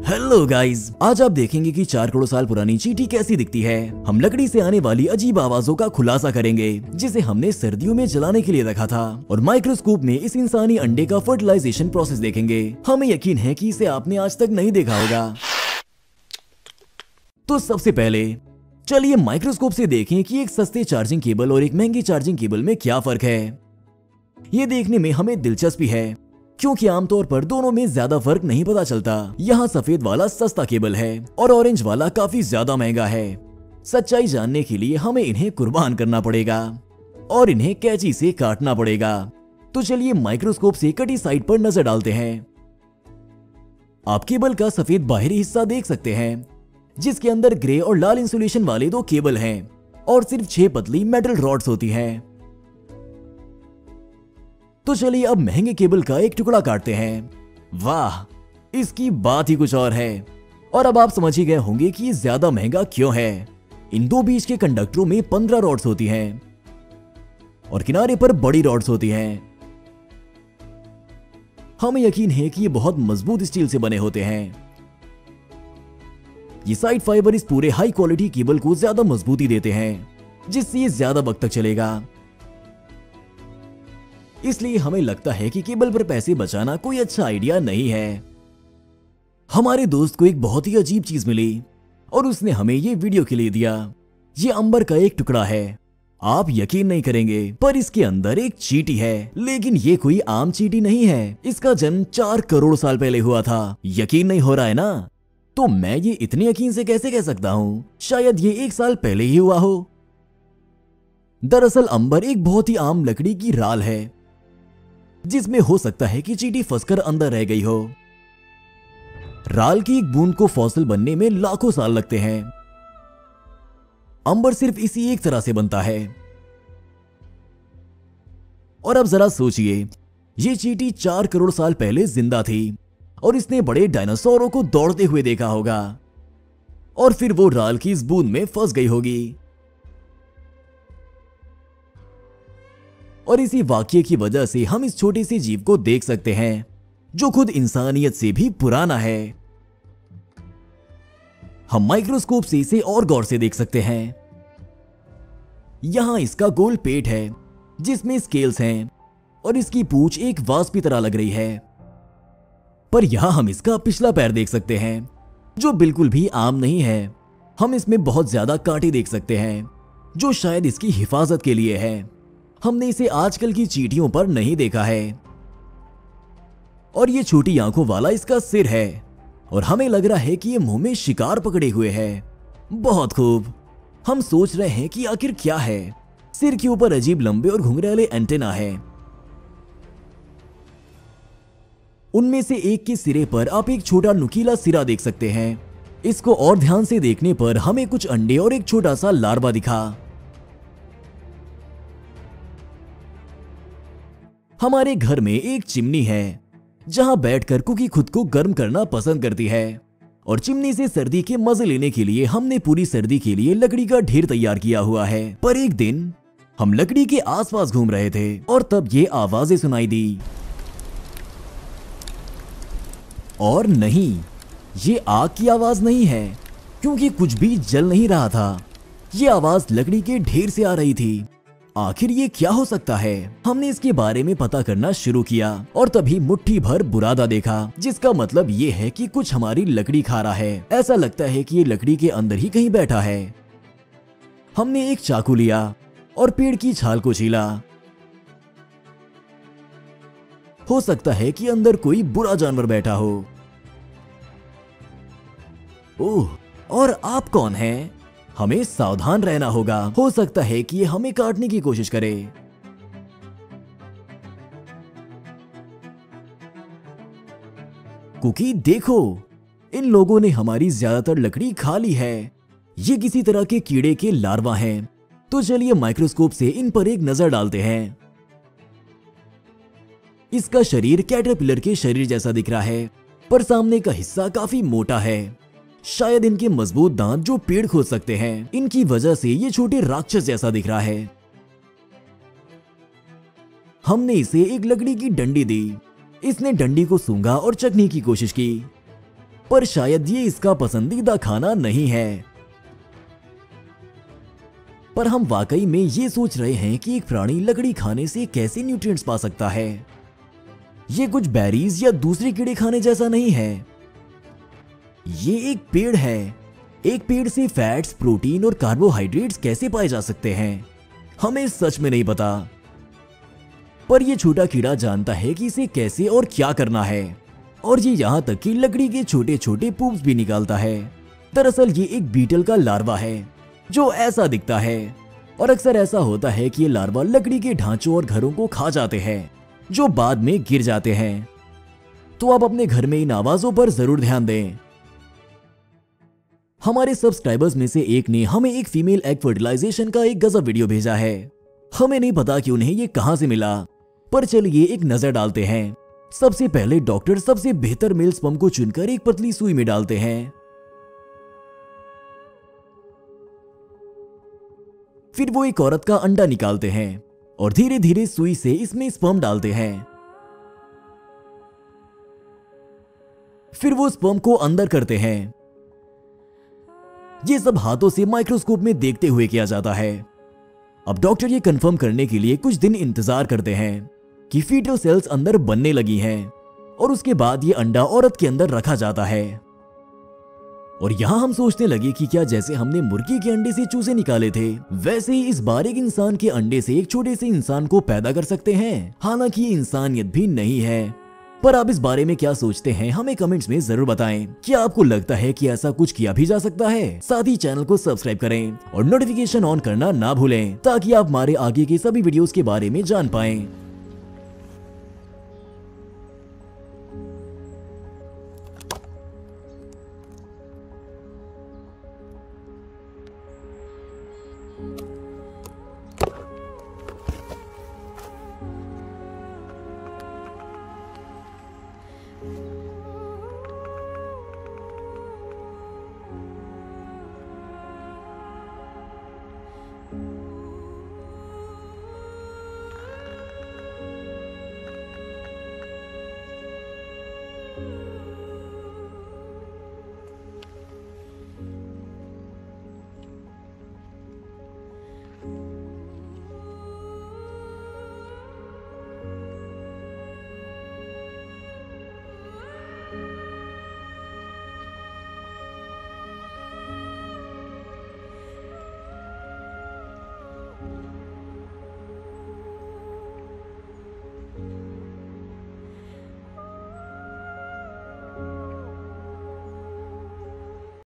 Hello guys, आज आप देखेंगे कि 4 करोड़ साल पुरानी चींटी कैसी दिखती है। हम लकड़ी से आने वाली अजीब आवाजों का खुलासा करेंगे जिसे हमने सर्दियों में जलाने के लिए रखा था, और माइक्रोस्कोप में इस इंसानी अंडे का फर्टिलाइजेशन प्रोसेस देखेंगे। हमें यकीन है कि इसे आपने आज तक नहीं देखा होगा। तो सबसे पहले चलिए माइक्रोस्कोप से देखें कि एक सस्ते चार्जिंग केबल और एक महंगी चार्जिंग केबल में क्या फर्क है। ये देखने में हमें दिलचस्पी है क्योंकि आमतौर पर दोनों में ज्यादा फर्क नहीं पता चलता। यहाँ सफेद वाला सस्ता केबल है और ऑरेंज वाला काफी ज्यादा महंगा है। सच्चाई जानने के लिए हमें इन्हें कुर्बान करना पड़ेगा और इन्हें कैंची से काटना पड़ेगा। तो चलिए माइक्रोस्कोप से कटी साइड पर नजर डालते हैं। आप केबल का सफेद बाहरी हिस्सा देख सकते हैं जिसके अंदर ग्रे और लाल इंसुलेशन वाले 2 केबल हैं और सिर्फ 6 पतली मेटल रॉड्स होती हैं। तो चलिए अब महंगे केबल का एक टुकड़ा काटते हैं। वाह, इसकी बात ही कुछ और है। और अब आप समझ ही गए होंगे कि ये ज्यादा महंगा क्यों है। इन 2 बीच के कंडक्टरों में 15 रॉड्स होती हैं और किनारे पर बड़ी रॉड्स होती हैं। हमें यकीन है कि ये बहुत मजबूत स्टील से बने होते हैं। ये साइड फाइबर इस पूरे हाई क्वालिटी केबल को ज्यादा मजबूती देते हैं जिससे ये ज्यादा वक्त तक चलेगा। इसलिए हमें लगता है कि केबल पर पैसे बचाना कोई अच्छा आइडिया नहीं है। हमारे दोस्त को एक बहुत ही अजीब चीज मिली और उसने हमें ये वीडियो के लिए दिया। ये अंबर का एक टुकड़ा है। आप यकीन नहीं करेंगे पर इसके अंदर एक चींटी है, लेकिन ये कोई आम चींटी नहीं है। इसका जन्म 4 करोड़ साल पहले हुआ था। यकीन नहीं हो रहा है ना? तो मैं ये इतने यकीन से कैसे कह सकता हूँ? शायद ये 1 साल पहले ही हुआ हो। दरअसल अंबर एक बहुत ही आम लकड़ी की राल है जिसमें हो सकता है कि चींटी फंसकर अंदर रह गई हो। राल की एक बूंद को फॉसिल बनने में लाखों साल लगते हैं। अंबर सिर्फ इसी एक तरह से बनता है। और अब जरा सोचिए, ये चींटी 4 करोड़ साल पहले जिंदा थी और इसने बड़े डायनासोरों को दौड़ते हुए देखा होगा और फिर वो राल की इस बूंद में फंस गई होगी। और इसी वाक्य की वजह से हम इस छोटे से जीव को देख सकते हैं जो खुद इंसानियत से भी पुराना है। हम माइक्रोस्कोप से इसे और गौर से देख सकते हैं। यहां इसका गोल पेट है जिसमें स्केल्स हैं और इसकी पूंछ एक वास्प की तरह लग रही है। पर यहां हम इसका पिछला पैर देख सकते हैं जो बिल्कुल भी आम नहीं है। हम इसमें बहुत ज्यादा कांटे देख सकते हैं जो शायद इसकी हिफाजत के लिए है। हमने इसे आजकल की चींटियों पर नहीं देखा है। और ये छोटी आंखों वाला इसका सिर है और हमें लग रहा है कि ये मुंह में शिकार पकड़े हुए है। बहुत खूब। हम सोच रहे हैं कि आखिर क्या है। सिर के ऊपर अजीब लंबे और घुंघराले एंटेना है। उनमें से एक के सिरे पर आप एक छोटा नुकीला सिरा देख सकते हैं। इसको और ध्यान से देखने पर हमें कुछ अंडे और एक छोटा सा लार्वा दिखा। हमारे घर में एक चिमनी है जहां बैठकर कुकी खुद को गर्म करना पसंद करती है, और चिमनी से सर्दी के मजे लेने के लिए हमने पूरी सर्दी के लिए लकड़ी का ढेर तैयार किया हुआ है। पर एक दिन हम लकड़ी के आसपास घूम रहे थे और तब ये आवाजें सुनाई दी। और नहीं, ये आग की आवाज नहीं है क्योंकि कुछ भी जल नहीं रहा था। ये आवाज लकड़ी के ढेर से आ रही थी। आखिर ये क्या हो सकता है? हमने इसके बारे में पता करना शुरू किया और तभी मुट्ठी भर बुरादा देखा, जिसका मतलब ये है कि कुछ हमारी लकड़ी खा रहा है। ऐसा लगता है कि ये लकड़ी के अंदर ही कहीं बैठा है। हमने एक चाकू लिया और पेड़ की छाल को छीला। हो सकता है कि अंदर कोई बुरा जानवर बैठा हो। ओह, और आप कौन हैं? हमें सावधान रहना होगा। हो सकता है कि ये हमें काटने की कोशिश करे। कुकी देखो, इन लोगों ने हमारी ज्यादातर लकड़ी खा ली है। ये किसी तरह के कीड़े के लार्वा हैं। तो चलिए माइक्रोस्कोप से इन पर एक नजर डालते हैं। इसका शरीर कैटरपिलर के शरीर जैसा दिख रहा है, पर सामने का हिस्सा काफी मोटा है। शायद इनके मजबूत दांत जो पेड़ खोद सकते हैं, इनकी वजह से ये छोटे राक्षस जैसा दिख रहा है। हमने इसे एक लकड़ी की डंडी दी। इसने डंडी को सूंघा और चखने की कोशिश की। पर शायद ये इसका पसंदीदा खाना नहीं है। पर हम वाकई में ये सोच रहे हैं कि एक प्राणी लकड़ी खाने से कैसे न्यूट्रिएंट्स पा सकता है। ये कुछ बेरीज या दूसरे कीड़े खाने जैसा नहीं है। ये एक पेड़ है। एक पेड़ से फैट्स, प्रोटीन और कार्बोहाइड्रेट्स कैसे पाए जा सकते हैं, हमें सच में नहीं पता। पर यह छोटा कीड़ा जानता है कि इसे कैसे और क्या करना है, और ये यहाँ तक कि लकड़ी के छोटे छोटे पूप्स भी निकालता है। दरअसल ये एक बीटल का लार्वा है जो ऐसा दिखता है, और अक्सर ऐसा होता है कि ये लार्वा लकड़ी के ढांचों और घरों को खा जाते हैं जो बाद में गिर जाते हैं। तो आप अपने घर में इन आवाजों पर जरूर ध्यान दें। हमारे सब्सक्राइबर्स में से एक ने हमें एक फीमेल एग फर्टिलाइजेशन का एक गजब वीडियो भेजा है। हमें नहीं पता कि उन्हें ये कहां से मिला, पर चलिए एक नजर डालते हैं। सबसे पहले डॉक्टर सबसे बेहतर मेल स्पर्म को चुनकर एक पतली सुई में डालते हैं। फिर वो एक औरत का अंडा निकालते हैं और धीरे धीरे सुई से इसमें स्पर्म डालते हैं। फिर वो स्पर्म को अंदर करते हैं। ये सब हाथों से माइक्रोस्कोप में देखते हुए किया जाता है। अब डॉक्टर ये कंफर्म करने के लिए कुछ दिन इंतजार करते हैं कि फीटल सेल्स अंदर बनने लगी हैं, और उसके बाद ये अंडा औरत के अंदर रखा जाता है। और यहां हम सोचने लगे कि क्या जैसे हमने मुर्गी के अंडे से चूजे निकाले थे, वैसे ही इस बार एक इंसान के अंडे से एक छोटे से इंसान को पैदा कर सकते हैं। हालांकि ये इंसानियत भी नहीं है। पर आप इस बारे में क्या सोचते हैं, हमें कमेंट्स में जरूर बताएं। क्या आपको लगता है कि ऐसा कुछ किया भी जा सकता है? साथ ही चैनल को सब्सक्राइब करें और नोटिफिकेशन ऑन करना ना भूलें, ताकि आप हमारे आगे के सभी वीडियोस के बारे में जान पाएं।